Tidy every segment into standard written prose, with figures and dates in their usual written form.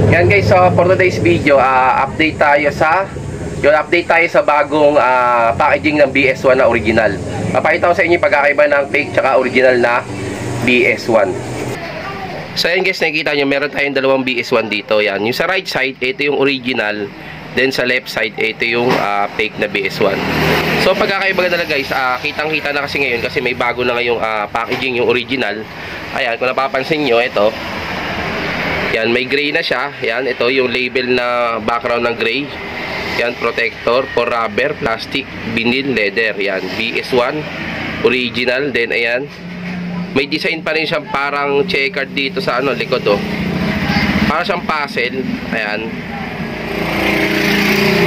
Yan guys, so for today's video, update tayo sa bagong packaging ng BS1 na original. Papakita ko sa inyo yung pagkakaiba ng fake tsaka original na BS1. So yan guys, nakikita nyo meron tayong dalawang BS1 dito. Yan, yung sa right side, ito yung original. Then sa left side, ito yung fake na BS1. So pagkakaiba na guys, kitang-kita na kasi ngayon kasi may bago na ngayong packaging, yung original. Ayan, kung napapansin nyo, ito. Yan, may gray na siya. Yan, ito yung label na background ng gray. Yan, protector for rubber, plastic, vinyl, leather. Yan, BS1 original. Then ayan, may design pa rin siyang parang checkered dito sa likod para siyang puzzle. Ayan.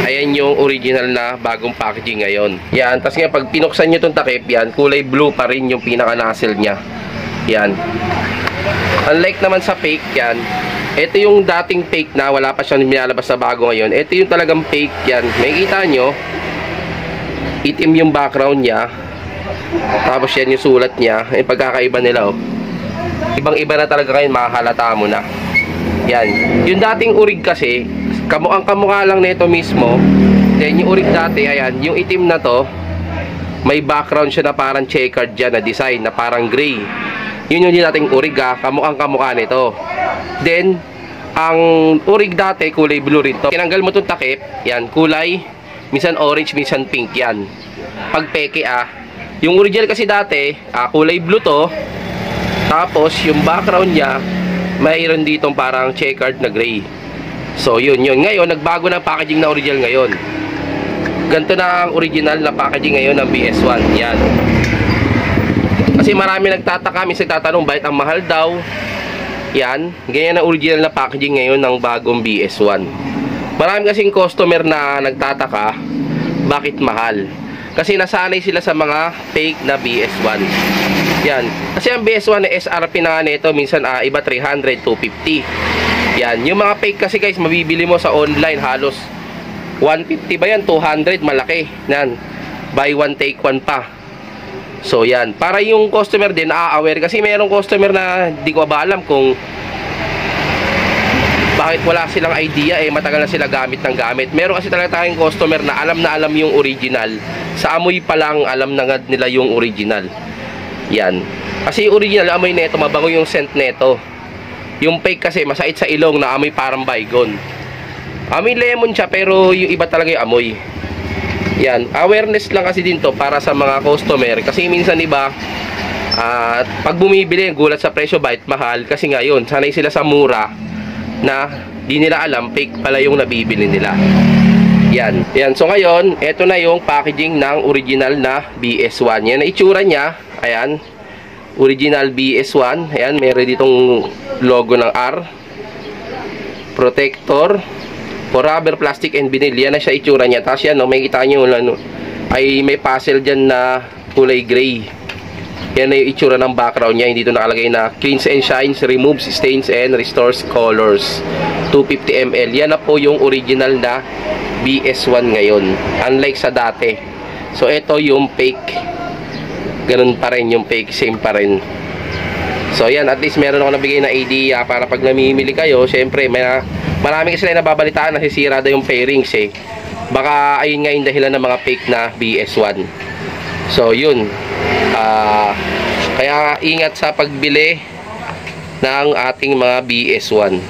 Ayan yung original na bagong packaging ngayon. Yan, tapos nga pag pinuksan nyo itong takip, yan, kulay blue pa rin yung pinaka-nozzle nya. Yan. Unlike naman sa fake, yan, ito yung dating fake na wala pa siyang nilalabas na bago ngayon. Ito yung talagang fake. Yan, makikita nyo, itim yung background nya. Tapos yan yung sulat nya. Yung pagkakaiba nila ibang-iba na talaga ngayon, makahalata mo na. Yan, yung dating urig kasi kamukha lang nito mismo. Then yung urig dati, ayan, yung itim na to, may background siya na parang checkered dyan na design, na parang gray. Yun yung dating urig, kamukha nito. Then ang urig dati kulay blue rin to. Tinanggal mo itong takip, yan, kulay minsan orange, minsan pink yan. Pag peke yung original kasi dati kulay blue to. Tapos yung background nya mayroon ditong parang checkered na gray. So yun. Ngayon nagbago na packaging na original ngayon. Ganito na ang original na packaging ngayon ng BS1. Yan. Kasi marami nagtataka, minsan nagtatanong bakit ang mahal daw. Yan, ganyan ang original na packaging ngayon ng bagong BS1. Marami kasing customer na nagtataka bakit mahal. Kasi nasanay sila sa mga fake na BS1. Yan. Kasi ang BS1 na SRP na nito minsan iba 300, 250. Yan, yung mga fake kasi guys, mabibili mo sa online halos 150 ba yan? 200, malaki. Yan. Buy one take one pa. So yan, para yung customer din aware kasi mayroong customer na di ko ba alam kung bakit wala silang idea, matagal na sila gamit ng gamit. Meron kasi talaga tayong customer na alam yung original. Sa amoy pa lang alam na nila yung original. Yan. Kasi yung original, amoy nito, mabango yung scent nito. Yung fake kasi masait sa ilong na amoy parang baygon. Amoy lemon siya pero yung iba talaga yung amoy. Yan, awareness lang kasi din to para sa mga customer. Kasi minsan iba, pag bumibili, gulat sa presyo, bakit mahal? Kasi ngayon, sanay sila sa mura na di nila alam, fake pala yung nabibili nila. Yan. So ngayon, eto na yung packaging ng original na BS1. Yan, na itsura niya. Ayan, original BS1. Ayan, meron ditong logo ng R. Protector for rubber, plastic, and vinyl. Yan na siya itsura niya. Tapos yan, may kita nyo, ay may puzzle dyan na kulay gray. Yan na yung itsura ng background niya. Hindi ito nakalagay na cleans and shines, removes stains, and restores colors. 250 ml. Yan na po yung original na BS1 ngayon. Unlike sa dati. So, ito yung fake. Ganun pa rin yung fake. Same pa rin. So, yan. At least meron ako nabigay na idea para pag namimili kayo, syempre, marami kasi na nababalitaan na sisira daw yung fairings Baka ayun nga yung dahilan ng mga fake na BS1. So yun, kaya ingat sa pagbili ng ating mga BS1.